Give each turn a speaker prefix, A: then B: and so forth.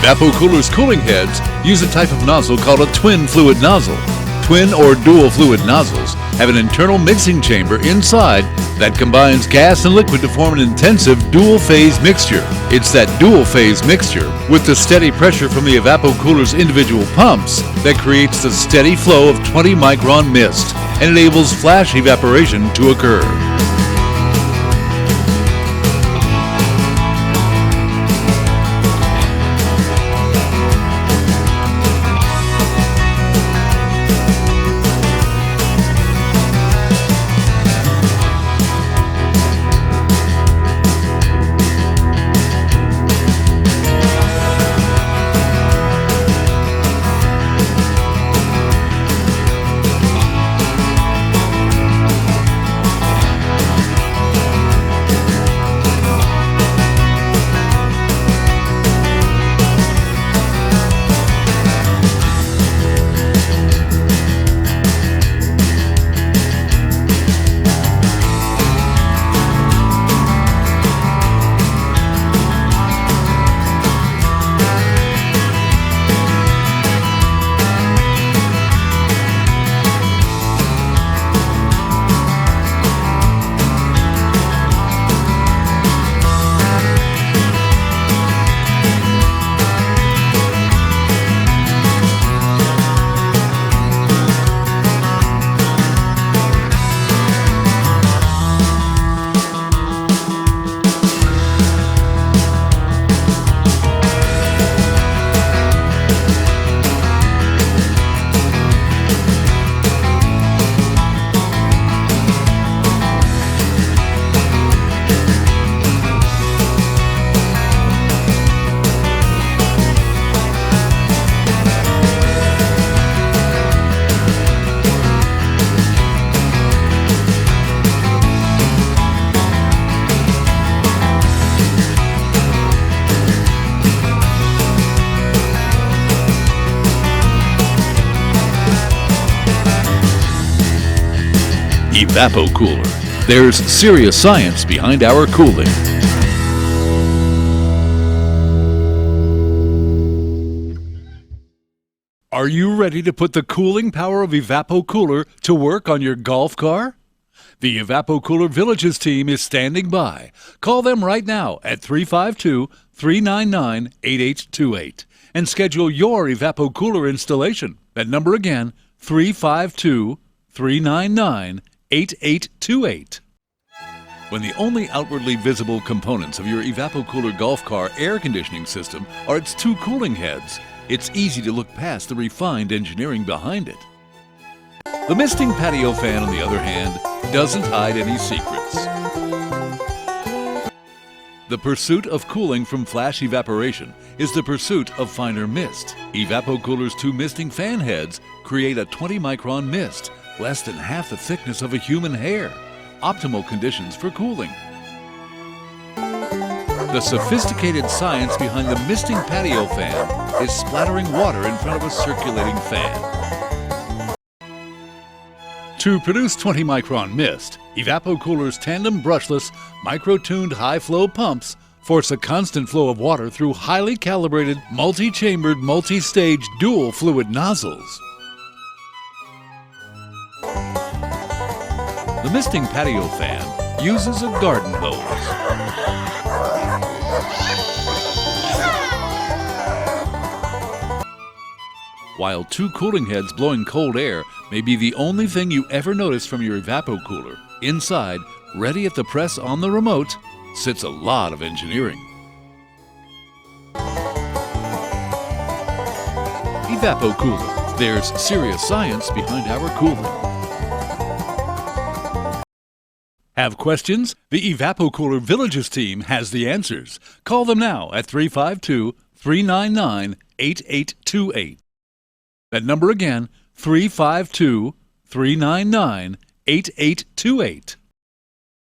A: EvapoCooler's cooling heads use a type of nozzle called a twin fluid nozzle. Twin or dual fluid nozzles have an internal mixing chamber inside that combines gas and liquid to form an intensive dual phase mixture. It's that dual phase mixture with the steady pressure from the EvapoCooler's individual pumps that creates the steady flow of 20 micron mist and enables flash evaporation to occur. EvapoCooler. There's serious science behind our cooling. Are you ready to put the cooling power of EvapoCooler to work on your golf car? The EvapoCooler Villages team is standing by. Call them right now at 352-399-8828 and schedule your EvapoCooler installation. That number again, 352-399-8828. When the only outwardly visible components of your EvapoCooler golf car air conditioning system are its two cooling heads, it's easy to look past the refined engineering behind it. The misting patio fan, on the other hand, doesn't hide any secrets. The pursuit of cooling from flash evaporation is the pursuit of finer mist. EvapoCooler's two misting fan heads create a 20 micron mist, less than half the thickness of a human hair. Optimal conditions for cooling. The sophisticated science behind the misting patio fan is splattering water in front of a circulating fan. To produce 20 micron mist, EvapoCooler's tandem brushless, micro-tuned high-flow pumps force a constant flow of water through highly calibrated, multi-chambered, multi-stage dual fluid nozzles. The misting patio fan uses a garden hose. While two cooling heads blowing cold air may be the only thing you ever notice from your EvapoCooler, inside, ready at the press on the remote, sits a lot of engineering. EvapoCooler. There's serious science behind our cooling. Have questions? The EvapoCooler Villages team has the answers. Call them now at 352-399-8828. That number again, 352-399-8828.